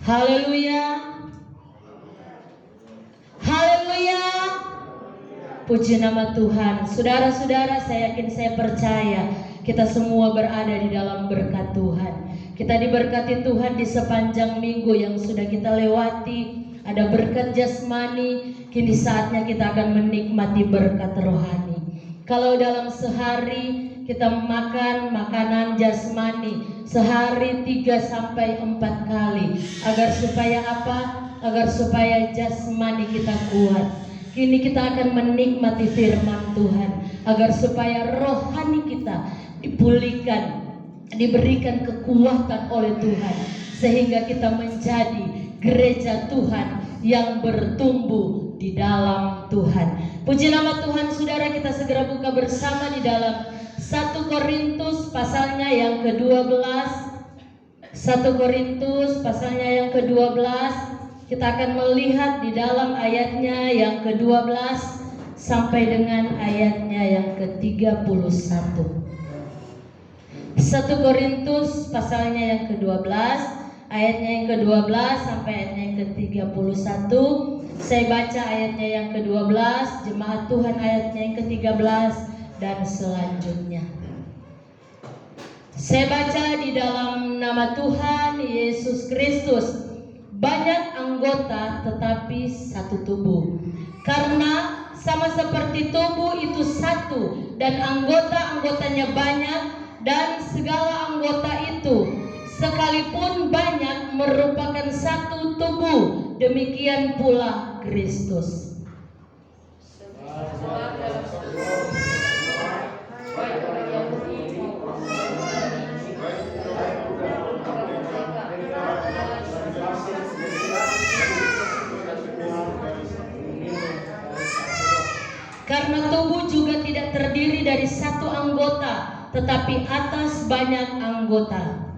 Haleluya. Haleluya. Puji nama Tuhan. Saudara-saudara, saya yakin, saya percaya kita semua berada di dalam berkat Tuhan. Kita diberkati Tuhan di sepanjang minggu yang sudah kita lewati. Ada berkat jasmani, kini saatnya kita akan menikmati berkat rohani. Kalau dalam sehari kita makan makanan jasmani sehari 3-4 kali, agar supaya apa? Agar supaya jasmani kita kuat. Kini kita akan menikmati firman Tuhan, agar supaya rohani kita dipulihkan, diberikan kekuatan oleh Tuhan, sehingga kita menjadi gereja Tuhan yang bertumbuh di dalam Tuhan. Puji nama Tuhan. Saudara, kita segera buka bersama di dalam 1 Korintus pasalnya yang ke-12. 1 Korintus pasalnya yang ke-12. Kita akan melihat di dalam ayatnya yang ke-12 sampai dengan ayatnya yang ke-31. 1 Korintus pasalnya yang ke-12, ayatnya yang ke-12 sampai ayatnya yang ke-31. Saya baca ayatnya yang ke-12, jemaat Tuhan ayatnya yang ke-13 dan selanjutnya. Saya baca di dalam nama Tuhan Yesus Kristus. Banyak anggota tetapi satu tubuh. Karena sama seperti tubuh itu satu dan anggota-anggotanya banyak, dan segala anggota itu sekalipun banyak merupakan satu tubuh, demikian pula Kristus. Karena tubuh juga tidak terdiri dari satu anggota, tetapi atas banyak anggota.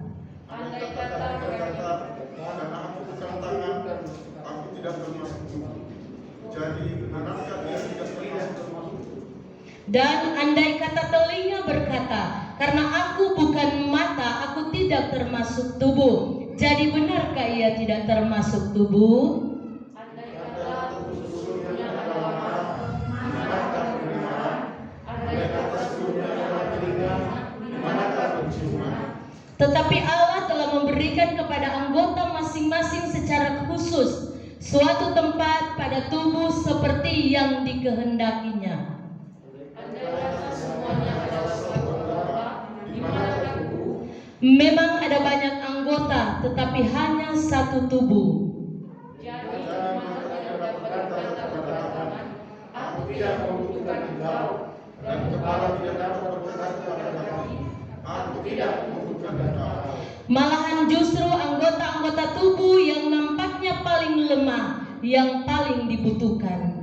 Dan andai kata telinga berkata, karena aku bukan mata, aku tidak termasuk tubuh. Jadi benarkah ia tidak termasuk tubuh? Tetapi Allah telah memberikan kepada anggota masing-masing secara khusus suatu tempat pada tubuh seperti yang dikehendakinya. Memang ada banyak anggota, tetapi hanya satu tubuh. Jadi aku tidak membutuhkan engkau, dan kepala tidak dapat berkata kepada kaki, aku tidak membutuhkan engkau. Malahan justru anggota-anggota tubuh yang nampaknya paling lemah, yang paling dibutuhkan.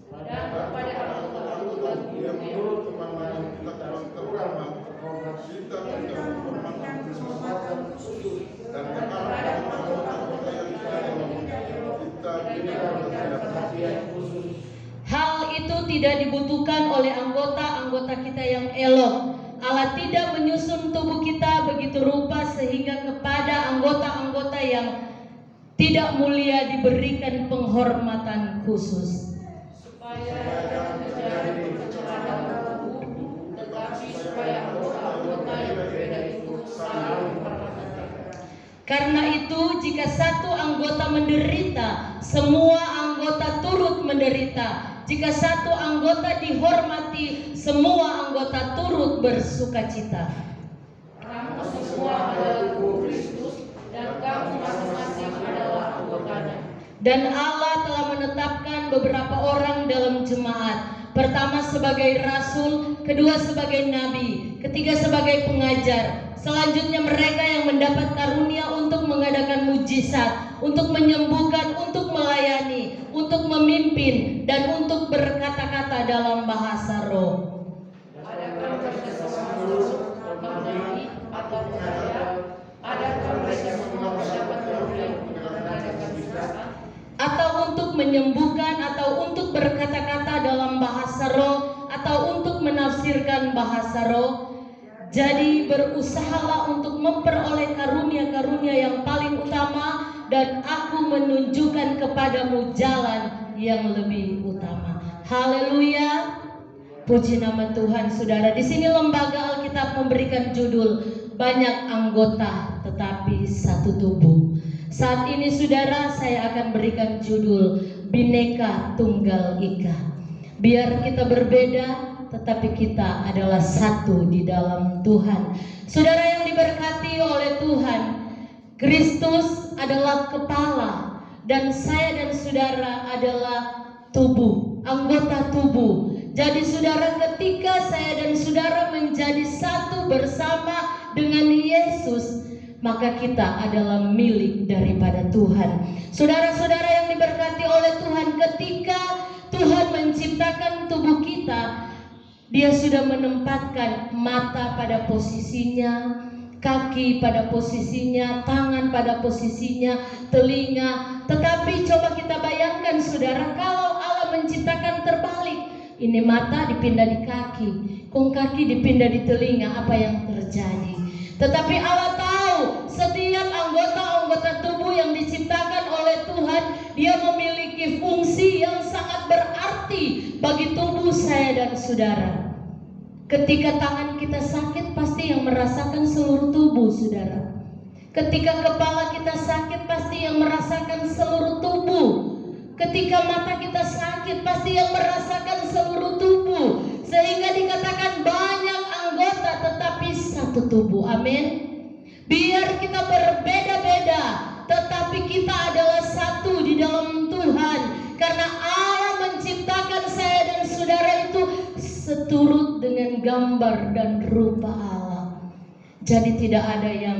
Dan kepada anggota-anggota tubuh yang menurut kemampuan kita dalam kekurangan, kita tidak mempermakan kesempatan dan kepada anggota-anggota yang kita tidak perhatian khusus. Hal itu tidak dibutuhkan oleh anggota-anggota kita yang elok. Allah tidak menyusun tubuh kita begitu rupa sehingga kepada anggota-anggota yang tidak mulia diberikan penghormatan khusus. Supaya jangan terjadi percelakaan tubuh, tetapi supaya anggota-anggota yang berbeda itu saling memperhatikan. Karena itu, jika satu anggota menderita, semua anggota turut menderita. Jika satu anggota dihormati, semua anggota turut bersukacita. Kamu semua adalah tubuh Kristus, dan kamu masing-masing adalah anggotanya. Dan Allah telah menetapkan beberapa orang dalam jemaat. Pertama sebagai rasul, kedua sebagai nabi, ketiga sebagai pengajar. Selanjutnya mereka yang mendapat karunia untuk mengadakan mujizat, untuk menyembuhkan, untuk melayani, untuk memimpin, dan untuk berkata-kata dalam bahasa roh. Adakah mereka semua atau nabi atau pengajar? Adakah mereka semua mendapat karunia untuk mengadakan mujizat? Atau untuk menyembuhkan, atau untuk berkata-kata dalam bahasa roh, atau untuk menafsirkan bahasa roh? Jadi berusahalah untuk memperoleh karunia-karunia yang paling utama dan aku menunjukkan kepadamu jalan yang lebih utama. Haleluya. Puji nama Tuhan, saudara. Di sini lembaga Alkitab memberikan judul banyak anggota tetapi satu tubuh. Saat ini saudara, saya akan berikan judul Bhinneka Tunggal Ika. Biar kita berbeda tetapi kita adalah satu di dalam Tuhan. Saudara yang diberkati oleh Tuhan, Kristus adalah kepala dan saya dan saudara adalah tubuh, anggota tubuh. Jadi saudara, ketika saya dan saudara menjadi satu bersama dengan Yesus, maka kita adalah milik daripada Tuhan. Saudara-saudara yang diberkati oleh Tuhan, ketika Tuhan menciptakan tubuh kita, Dia sudah menempatkan mata pada posisinya, kaki pada posisinya, tangan pada posisinya, telinga. Tetapi coba kita bayangkan saudara, kalau Allah menciptakan terbalik, ini mata dipindah di kaki, kaki dipindah di telinga, apa yang terjadi? Tetapi Allah tahu setiap anggota-anggota tubuh yang diciptakan oleh Tuhan, dia memiliki fungsi yang sangat berarti bagi tubuh saya dan saudara. Ketika tangan kita sakit, pasti yang merasakan seluruh tubuh saudara. Ketika kepala kita sakit, pasti yang merasakan seluruh tubuh. Ketika mata kita sakit, pasti yang merasakan seluruh tubuh. Sehingga dikatakan banyak anggota tetapi satu tubuh. Amin. Biar kita berbeda-beda, tetapi kita adalah satu di dalam Tuhan. Karena Allah menciptakan saya dan saudara itu seturut dengan gambar dan rupa Allah. Jadi tidak ada yang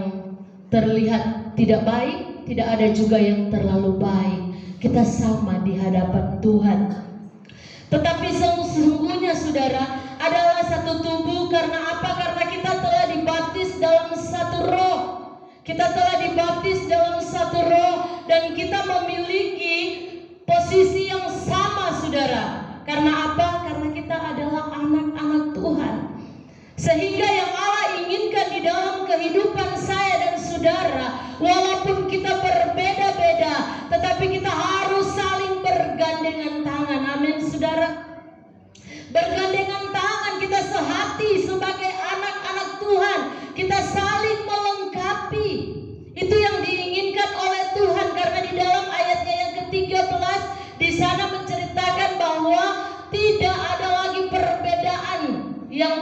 terlihat tidak baik, tidak ada juga yang terlalu baik. Kita sama di hadapan Tuhan. Tetapi sesungguhnya saudara adalah satu tubuh. Karena apa? Karena kita telah dibaptis dalam satu roh. Kita telah dibaptis dalam satu roh. Dan kita memiliki posisi yang sama saudara. Karena apa? Karena kita adalah anak-anak Tuhan. Sehingga yang Allah inginkan di dalam kehidupan saya dan saudara, walaupun kita berbeda-beda, tetapi kita harus saling bergandengan tangan. Amin saudara. Bergandengan tangan, kita sehati sebagai anak-anak Tuhan. Kita saling melengkapi. Itu yang diinginkan oleh Tuhan. Karena di dalam ayatnya yang ke-13 di sana menceritakan bahwa tidak ada lagi perbedaan yang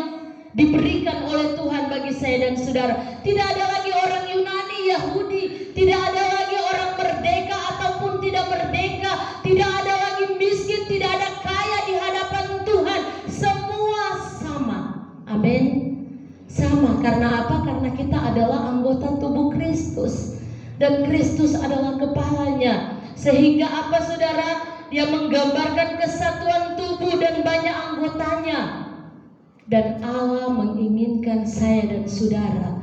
diberikan oleh Tuhan bagi saya dan saudara. Tidak ada lagi orang Yunani, Yahudi. Tidak ada lagi orang merdeka ataupun tidak merdeka. Tidak ada lagi miskin, tidak ada kaya di hadapan Tuhan. Semua sama. Amin. Sama. Karena apa? Karena kita adalah anggota tubuh Kristus. Dan Kristus adalah kepalanya. Sehingga apa saudara? Dia menggambarkan kesatuan tubuh dan banyak anggotanya. Dan Allah menginginkan saya dan saudara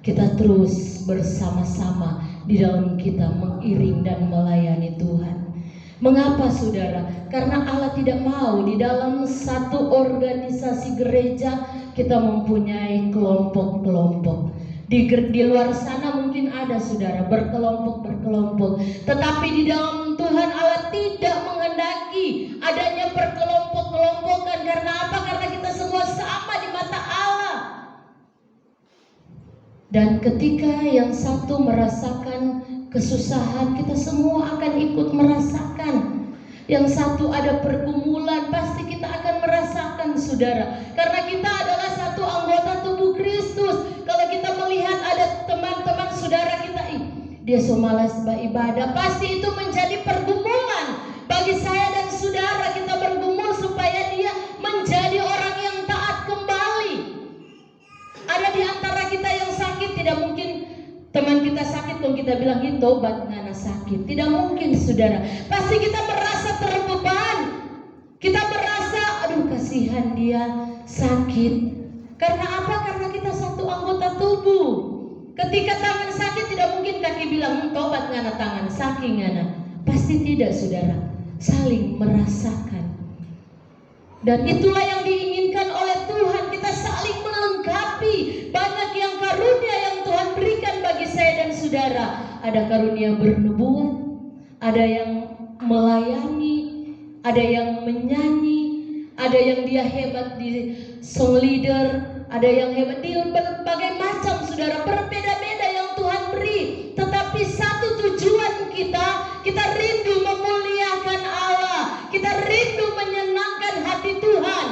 kita terus bersama-sama di dalam kita mengiring dan melayani Tuhan. Mengapa saudara? Karena Allah tidak mau di dalam satu organisasi gereja kita mempunyai kelompok-kelompok. Di luar sana mungkin ada saudara berkelompok-berkelompok. Tetapi di dalam Tuhan Allah tidak menghendaki adanya perkelompok-kelompokan. Karena apa? Karena kita semua sama di mata Allah. Dan ketika yang satu merasakan kesusahan, kita semua akan ikut merasakan. Yang satu ada pergumulan, pasti kita akan merasakan saudara. Karena kita adalah satu anggota tubuh Kristus. Kalau kita melihat ada teman-teman saudara kita, dia so malas beribadah, pasti itu menjadi pergumulan bagi saya dan saudara. Kita bergumul supaya dia menjadi orang yang taat kembali. Ada di antara kita yang sakit, tidak mungkin teman kita sakit kalau kita bilang itu tobat ngana sakit. Tidak mungkin saudara. Pasti kita merasa terbeban. Kita merasa aduh kasihan dia sakit. Karena apa? Karena kita satu anggota tubuh. Ketika tangan sakit tidak mungkin kaki bilang tobat ngana tangan sakit ngana. Pasti tidak saudara. Saling merasakan. Dan itulah yang diinginkan oleh Tuhan. Kita saling melengkapi. Banyak yang karunia yang Tuhan berikan bagi saya dan saudara. ada karunia bernubuat, ada yang melayani, ada yang menyanyi, ada yang dia hebat di song leader, ada yang hebat di berbagai macam, saudara, berbeda-beda yang Tuhan beri. Tetapi satu tujuan kita rindu memuliakan Allah, kita rindu menyenangkan hati Tuhan,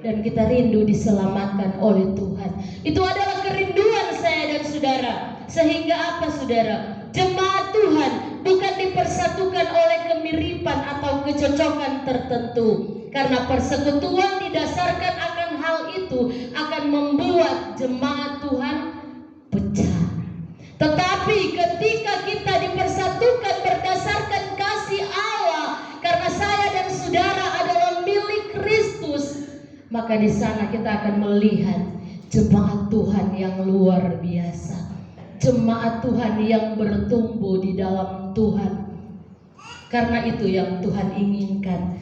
dan kita rindu diselamatkan oleh Tuhan. Itu adalah kerinduan saya dan saudara. Sehingga apa, saudara? Jemaat Tuhan bukan dipersatukan oleh kemiripan atau kecocokan tertentu. Karena persekutuan didasarkan akan hal itu akan membuat jemaat Tuhan pecah. Tetapi ketika kita dipersatukan berdasarkan kasih Allah, karena saya dan saudara adalah milik Kristus, maka di sana kita akan melihat jemaat Tuhan yang luar biasa. Jemaat Tuhan yang bertumbuh di dalam Tuhan. Karena itu yang Tuhan inginkan.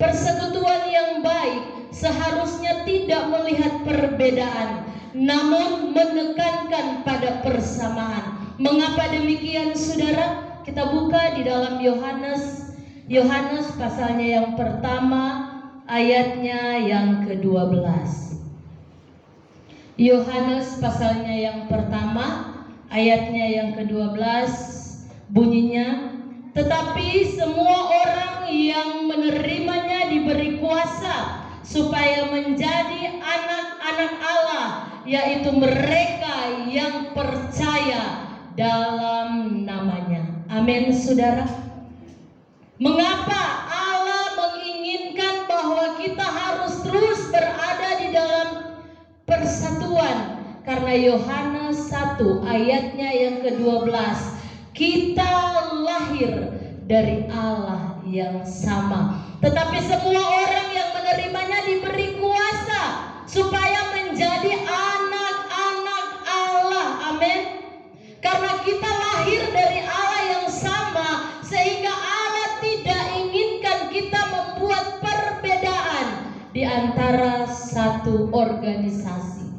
Persekutuan yang baik seharusnya tidak melihat perbedaan, namun menekankan pada persamaan. Mengapa demikian, saudara? Kita buka di dalam Yohanes pasalnya yang pertama, ayatnya yang ke-12. Yohanes pasalnya yang pertama, ayatnya yang ke-12, bunyinya, tetapi semua orang yang menerimanya diberi kuasa supaya menjadi anak-anak Allah, yaitu mereka yang percaya dalam namanya. Amin, saudara. Mengapa Allah menginginkan bahwa kita harus terus berada di dalam persatuan? Karena Yohanes 1 ayatnya yang ke-12, kita lahir dari Allah yang sama. Tetapi semua orang yang menerimanya diberi kuasa supaya menjadi anak-anak Allah. Amin. Karena kita lahir dari Allah yang sama, sehingga Allah tidak inginkan kita membuat perbedaan di antara satu organisasi.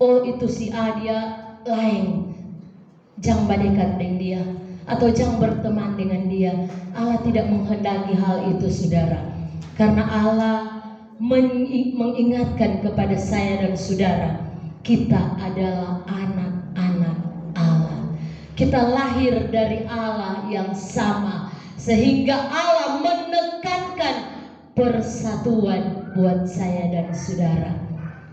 Oh, itu si A, dia lain, jangan badekat dengan dia, atau jangan berteman dengan dia. Allah tidak menghendaki hal itu, saudara. Karena Allah mengingatkan kepada saya dan saudara, kita adalah anak-anak Allah. Kita lahir dari Allah yang sama, sehingga Allah menekankan persatuan buat saya dan saudara.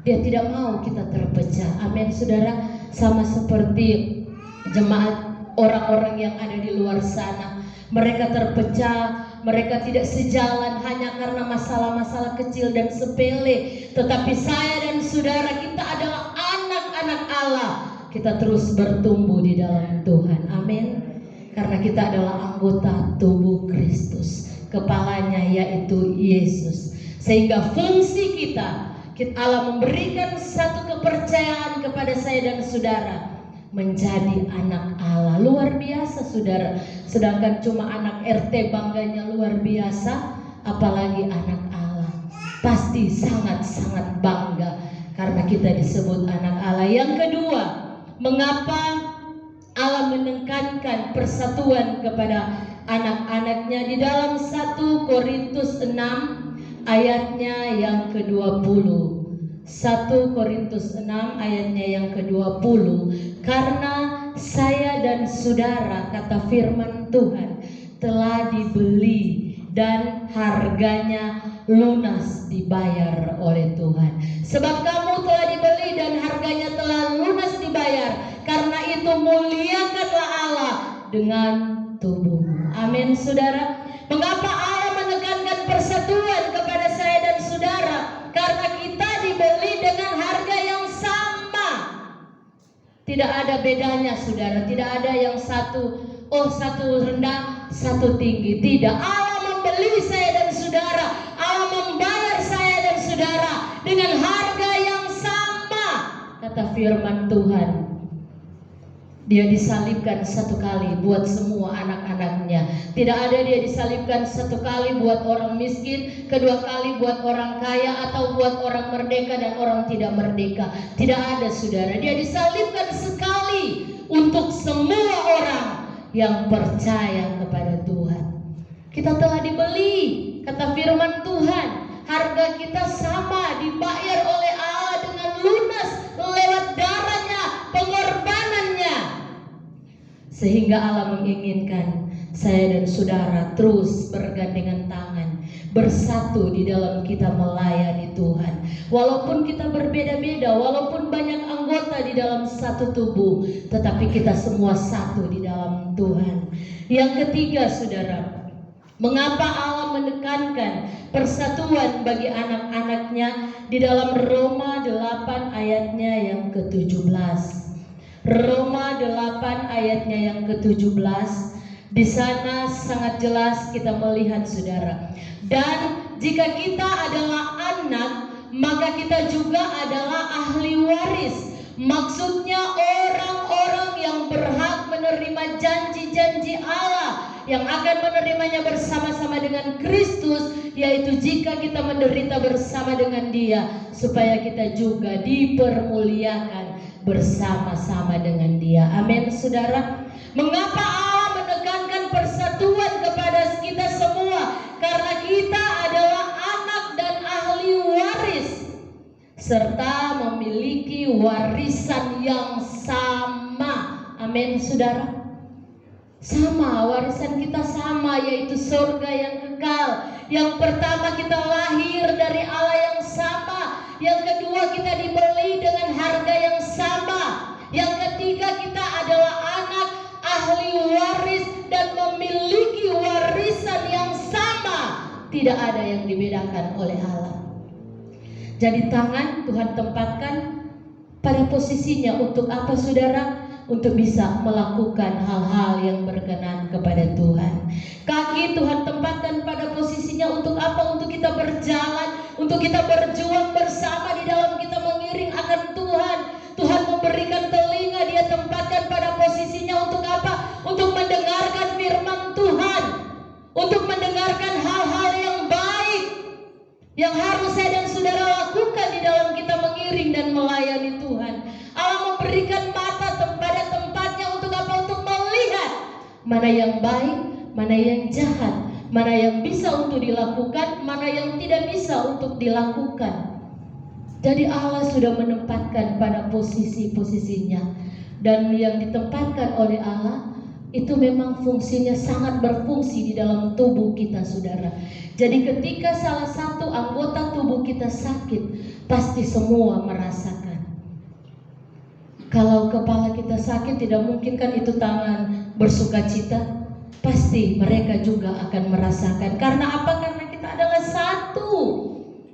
Dia tidak mau kita terpecah. Amin, saudara. Sama seperti jemaat orang-orang yang ada di luar sana, mereka terpecah, mereka tidak sejalan hanya karena masalah-masalah kecil dan sepele. Tetapi saya dan saudara, kita adalah anak-anak Allah. Kita terus bertumbuh di dalam Tuhan. Amin. Karena kita adalah anggota tubuh Kristus, kepalanya yaitu Yesus. Sehingga fungsi kita, Allah memberikan satu kepercayaan kepada saya dan saudara, menjadi anak Allah. Luar biasa, saudara. Sedangkan cuma anak RT bangganya luar biasa, apalagi anak Allah. Pasti sangat-sangat bangga karena kita disebut anak Allah. Yang kedua, mengapa Allah menekankan persatuan kepada anak-anaknya? Di dalam 1 Korintus 6 ayatnya yang ke-20. 1 Korintus 6 ayatnya yang ke-20. Karena saya dan saudara, kata firman Tuhan, telah dibeli dan harganya lunas dibayar oleh Tuhan. Sebab kamu telah dibeli dan harganya telah lunas dibayar. Karena itu muliakanlah Allah dengan tubuhmu. Amin, saudara. Mengapa Allah menekankan persatuan kepada saya dan saudara? Karena kita dibeli dengan harga yang sama. Tidak ada bedanya, saudara. Tidak ada yang satu rendah, satu tinggi. Tidak. Allah membeli saya dan saudara. Allah membayar saya dan saudara dengan harga yang sama. Kata firman Tuhan, Dia disalibkan satu kali buat semua anak-anaknya. Tidak ada Dia disalibkan satu kali buat orang miskin, kedua kali buat orang kaya, atau buat orang merdeka dan orang tidak merdeka. Tidak ada, saudara. Dia disalibkan sekali untuk semua orang. yang percaya kepada Tuhan. Kita telah dibeli, kata firman Tuhan. Harga kita sama, dibayar oleh Allah dengan lunas lewat darahnya, pengorbanannya. Sehingga Allah menginginkan saya dan saudara terus bergandengan tangan, bersatu di dalam kita melayani Tuhan. Walaupun kita berbeda-beda, walaupun banyak anggota di dalam satu tubuh, tetapi kita semua satu di dalam Tuhan. Yang ketiga, saudara, mengapa Allah menekankan persatuan bagi anak-anaknya di dalam Roma 8 ayatnya yang ke-17. Roma 8 ayatnya yang ke-17. Di sana sangat jelas kita melihat, saudara. Dan jika kita adalah anak, maka kita juga adalah ahli waris. Maksudnya orang-orang yang berhak menerima janji-janji Allah, yang akan menerimanya bersama-sama dengan Kristus, yaitu jika kita menderita bersama dengan Dia, supaya kita juga dipermuliakan bersama-sama dengan Dia. Amin, saudara. Mengapa Allah menekankan persatuan kepada kita semua? Karena kita adalah anak dan ahli waris, serta memiliki warisan yang sama. Amin, saudara. Sama, warisan kita sama, yaitu surga yang kekal. Yang pertama, kita lahir dari Allah yang sama. Yang kedua, kita dibeli dengan harga yang sama. Yang ketiga, kita adalah anak ahli waris dan memiliki warisan yang sama. Tidak ada yang dibedakan oleh Allah. Jadi tangan Tuhan tempatkan pada posisinya untuk apa, saudara? Untuk bisa melakukan hal-hal yang berkenan kepada Tuhan. Kaki Tuhan tempatkan pada posisinya untuk apa? Untuk kita berjalan, untuk kita berjuang bersama di dalam kita mengiring akan Tuhan. Tuhan memberikan telinga, Dia tempatkan pada posisinya untuk apa? Untuk mendengarkan firman Tuhan, untuk mendengarkan hal-hal yang baik yang harus saya dan saudara lakukan di dalam kita mengiring dan melayani Tuhan. Allah memberikan mata pada tempatnya untuk apa? Untuk melihat mana yang baik, mana yang jahat, mana yang bisa untuk dilakukan, mana yang tidak bisa untuk dilakukan. Jadi Allah sudah menempatkan pada posisi-posisinya. Dan yang ditempatkan oleh Allah itu memang fungsinya sangat berfungsi di dalam tubuh kita, saudara. Jadi ketika salah satu anggota tubuh kita sakit, pasti semua merasakan. Kalau kepala kita sakit, tidak mungkin kan itu tangan bersukacita. Pasti mereka juga akan merasakan. Karena apa? Karena kita adalah satu,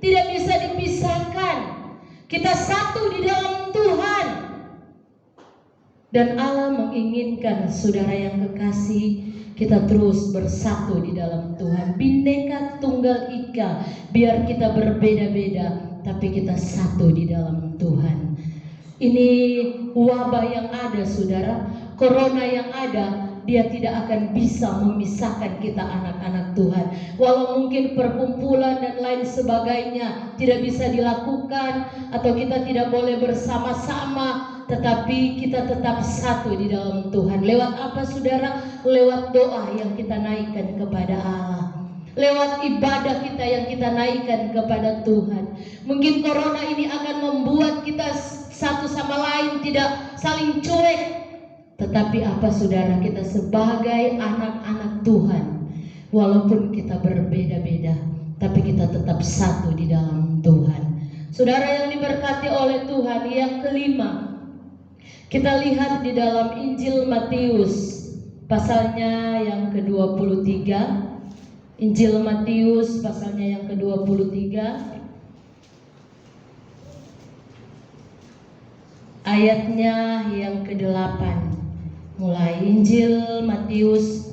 tidak bisa dipisahkan. Kita satu di dalam Tuhan. Dan Allah menginginkan, saudara yang kekasih, kita terus bersatu di dalam Tuhan. Bhinneka Tunggal Ika. Biar kita berbeda-beda, tapi kita satu di dalam Tuhan. Ini wabah yang ada, saudara, corona yang ada, dia tidak akan bisa memisahkan kita anak-anak Tuhan. Walau mungkin perkumpulan dan lain sebagainya tidak bisa dilakukan, atau kita tidak boleh bersama-sama, tetapi kita tetap satu di dalam Tuhan. Lewat apa, saudara? Lewat doa yang kita naikkan kepada Allah, lewat ibadah kita yang kita naikkan kepada Tuhan. Mungkin corona ini akan membuat kita satu sama lain tidak saling cuek, tetapi apa, saudara? Kita sebagai anak-anak Tuhan, walaupun kita berbeda-beda, tapi kita tetap satu di dalam Tuhan. Saudara yang diberkati oleh Tuhan, yang kelima, kita lihat di dalam Injil Matius pasalnya yang ke-23. Injil Matius pasalnya yang ke-23, ayatnya yang ke-8. Mulai Injil Matius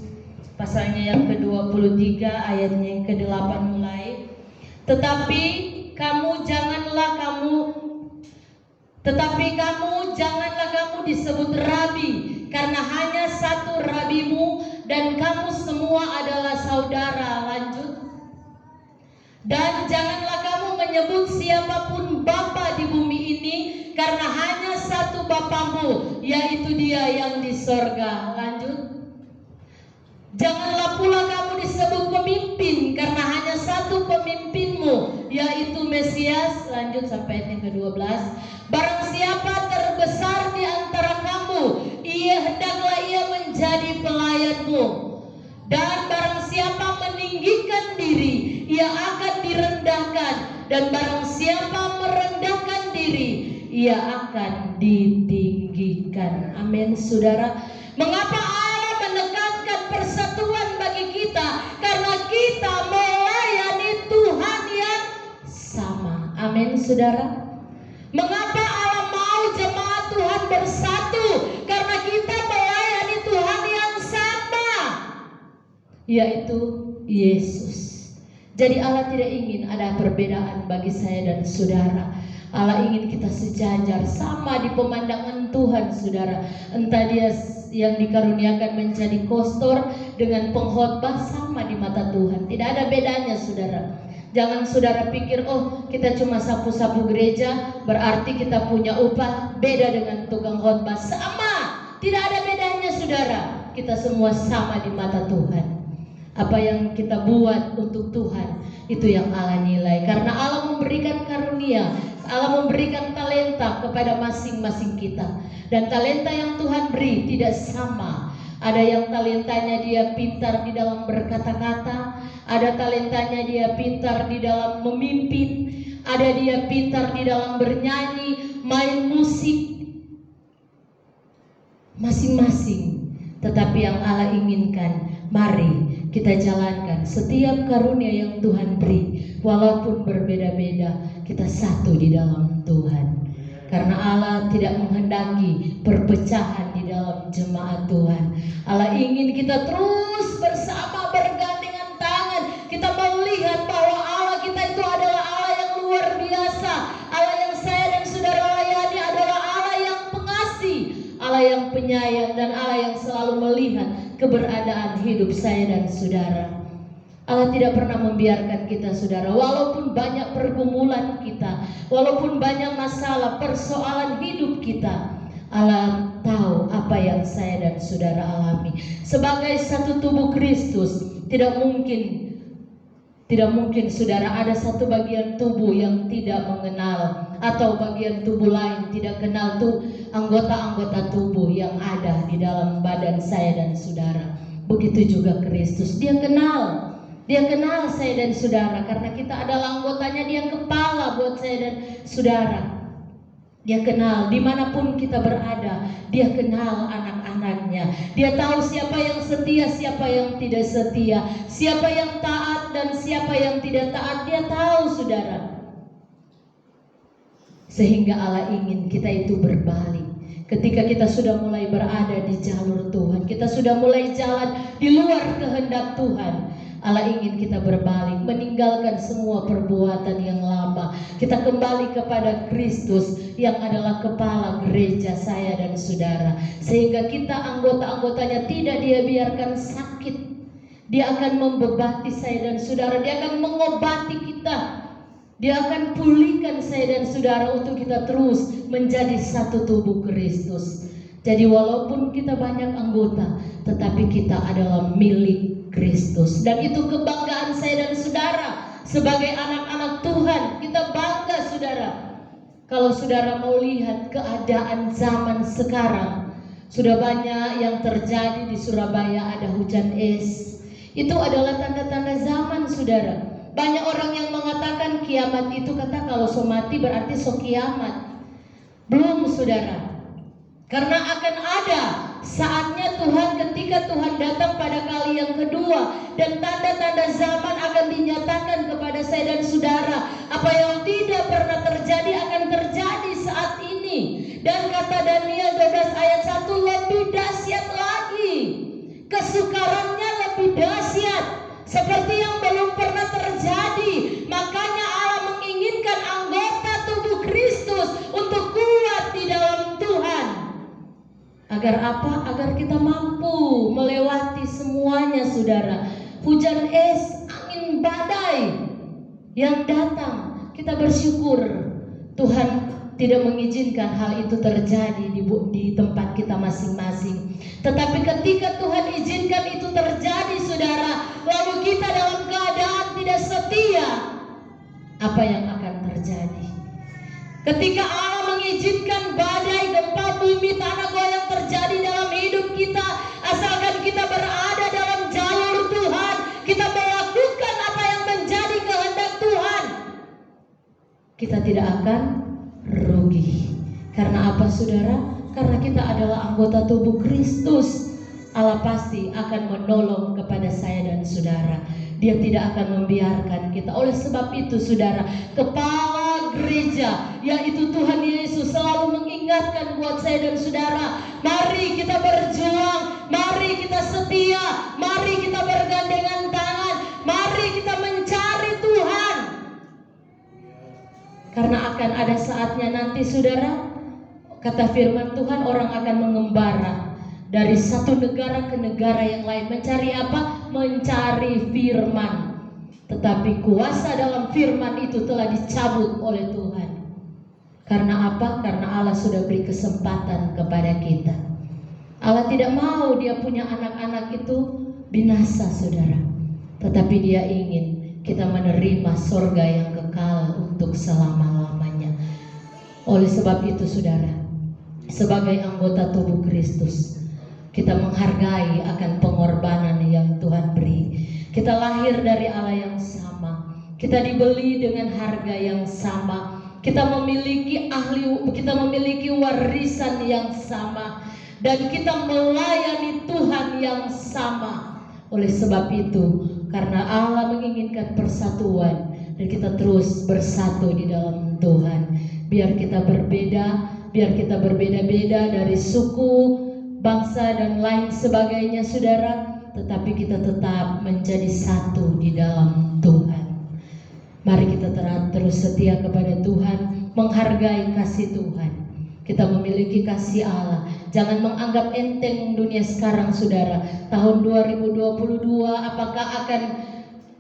pasalnya yang ke-23 ayatnya yang ke-8 mulai. Tetapi kamu janganlah kamu disebut rabi, karena hanya satu rabimu, dan kamu semua adalah saudara. Lanjut. Dan janganlah kamu menyebut siapapun bapa di bumi ini, karena hanya satu Bapamu, yaitu Dia yang di sorga. Lanjut. Janganlah pula kamu disebut pemimpin, karena hanya satu pemimpinmu, yaitu Mesias. Lanjut sampai ayat yang ke-12. Barang siapa terbesar di antara kamu, hendaklah ia menjadi pelayanmu. Dan barang siapa meninggikan diri, ia akan direndahkan. Dan barang siapa merendahkan diri, ia akan ditinggikan. Amin, saudara. Mengapa Allah menekankan persatuan bagi kita? Karena kita melayani Tuhan yang sama. Amin, saudara. Mengapa Allah mau jemaat Tuhan bersatu? Karena kita melayani Tuhan yang sama, yaitu Yesus. Jadi Allah tidak ingin ada perbedaan bagi saya dan saudara. Allah ingin kita sejajar, sama di pemandangan Tuhan, saudara. Entah dia yang dikaruniakan menjadi kostor dengan pengkhotbah, sama di mata Tuhan. Tidak ada bedanya, saudara. Jangan saudara pikir, oh kita cuma sapu-sapu gereja berarti kita punya upah. Beda dengan tukang khotbah, sama. Tidak ada bedanya, saudara. Kita semua sama di mata Tuhan. Apa yang kita buat untuk Tuhan, itu yang Allah nilai. Karena Allah memberikan karunia, Allah memberikan talenta kepada masing-masing kita. Dan talenta yang Tuhan beri tidak sama. Ada yang talentanya dia pintar di dalam berkata-kata, ada talentanya dia pintar di dalam memimpin, ada dia pintar di dalam bernyanyi, main musik. Masing-masing. Tetapi yang Allah inginkan, mari kita jalankan setiap karunia yang Tuhan beri. Walaupun berbeda-beda, kita satu di dalam Tuhan. Karena Allah tidak menghendaki perpecahan di dalam jemaat Tuhan. Allah ingin kita terus bersama, bergandengan tangan. Kita mau lihat bahwa Allah kita itu adalah Allah yang luar biasa. Allah yang saya dan saudara layani adalah Allah yang pengasih, Allah yang penyayang, dan Allah yang selalu melihat keberadaan hidup saya dan saudara. Allah tidak pernah membiarkan kita, saudara. Walaupun banyak pergumulan kita, walaupun banyak masalah, persoalan hidup kita, Allah tahu apa yang saya dan saudara alami. Sebagai satu tubuh Kristus, tidak mungkin saudara ada satu bagian tubuh yang tidak mengenal, atau bagian tubuh lain tidak kenal tuh anggota-anggota tubuh yang ada di dalam badan saya dan saudara. Begitu juga Kristus, dia kenal saya dan saudara. Karena kita adalah anggotanya, dia kepala buat saya dan saudara. Dia kenal dimanapun kita berada. Dia kenal anak-anaknya. Dia tahu siapa yang setia, siapa yang tidak setia, siapa yang taat dan siapa yang tidak taat. Dia tahu, saudara. Sehingga Allah ingin kita itu berbalik. Ketika kita sudah mulai berada di jalur Tuhan, kita sudah mulai jalan di luar kehendak Tuhan, Allah ingin kita berbalik, meninggalkan semua perbuatan yang lama. Kita kembali kepada Kristus yang adalah kepala gereja saya dan saudara. Sehingga kita anggota-anggotanya tidak dia biarkan sakit. Dia akan membebati saya dan saudara. Dia akan mengobati kita. Dia akan pulihkan saya dan saudara untuk kita terus menjadi satu tubuh Kristus. Jadi walaupun kita banyak anggota, tetapi kita adalah milik Kristus. Dan itu kebanggaan saya dan saudara. Sebagai anak-anak Tuhan, kita bangga, saudara. Kalau saudara mau lihat keadaan zaman sekarang, sudah banyak yang terjadi di Surabaya, ada hujan es. Itu adalah tanda-tanda zaman, saudara. Banyak orang yang mengatakan kiamat itu, kata kalau so mati berarti so kiamat. Belum, saudara. Karena akan ada saatnya Tuhan, ketika Tuhan datang pada kali yang kedua, dan tanda-tanda zaman akan dinyatakan kepada saya dan saudara. Apa yang tidak pernah terjadi akan terjadi saat ini. Dan kata Daniel 12 ayat 1, lebih dahsyat lagi. Kesukarannya lebih dahsyat, seperti yang belum pernah terjadi. Makanya Allah menginginkan anggota tubuh Kristus untuk kuat di dalam Tuhan. Agar apa? Agar kita mampu melewati semuanya, saudara. Hujan es, angin badai yang datang, kita bersyukur Tuhan tidak mengizinkan hal itu terjadi di tempat kita masing-masing. Tetapi ketika Tuhan izinkan itu terjadi, saudara, lalu kita dalam keadaan tidak setia, apa yang akan terjadi? Ketika Allah mengizinkan badai, gempa bumi, tanah goyang terjadi dalam hidup kita, asalkan kita berada dalam jalur Tuhan, kita melakukan apa yang menjadi kehendak Tuhan, kita tidak akan rugi. Karena apa, saudara? Karena kita adalah anggota tubuh Kristus. Allah pasti akan menolong kepada saya dan saudara. Dia tidak akan membiarkan kita. Oleh sebab itu, saudara, kepala gereja, yaitu Tuhan Yesus, selalu mengingatkan buat saya dan saudara, mari kita berjuang, mari kita setia, mari kita bergandengan tangan, mari kita mencari Tuhan. Karena akan ada saatnya nanti, saudara, kata firman Tuhan, orang akan mengembara dari satu negara ke negara yang lain. Mencari apa? Mencari firman. Tetapi kuasa dalam firman itu telah dicabut oleh Tuhan. Karena apa? Karena Allah sudah beri kesempatan kepada kita. Allah tidak mau dia punya anak-anak itu binasa, saudara. Tetapi dia ingin kita menerima sorga yang kekal untuk selama-lamanya. Oleh sebab itu, saudara, sebagai anggota tubuh Kristus, kita menghargai akan pengorbanan yang Tuhan beri. Kita lahir dari Allah yang sama, kita dibeli dengan harga yang sama, kita memiliki warisan yang sama, dan kita melayani Tuhan yang sama. Oleh sebab itu, karena Allah menginginkan persatuan, dan kita terus bersatu di dalam Tuhan. Biar kita berbeda-beda dari suku, bangsa, dan lain sebagainya, saudara, tetapi kita tetap menjadi satu di dalam Tuhan. Mari kita terus setia kepada Tuhan, menghargai kasih Tuhan. Kita memiliki kasih Allah. Jangan menganggap enteng dunia sekarang, saudara. Tahun 2022 apakah akan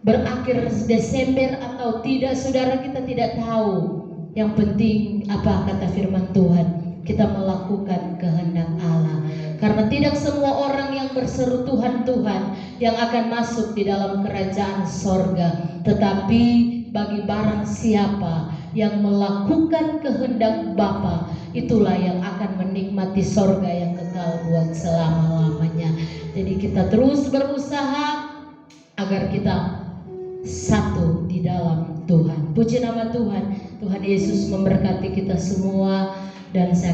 berakhir Desember atau tidak, saudara, kita tidak tahu. Yang penting apa kata firman Tuhan, kita melakukan kehendak Allah. Karena tidak semua orang yang berseru Tuhan, Tuhan yang akan masuk di dalam kerajaan sorga. Tetapi bagi barang siapa yang melakukan kehendak Bapa, itulah yang akan menikmati sorga yang kekal buat selama-lamanya. Jadi kita terus berusaha agar kita satu di dalam Tuhan. Puji nama Tuhan. Tuhan Yesus memberkati kita semua, dan saya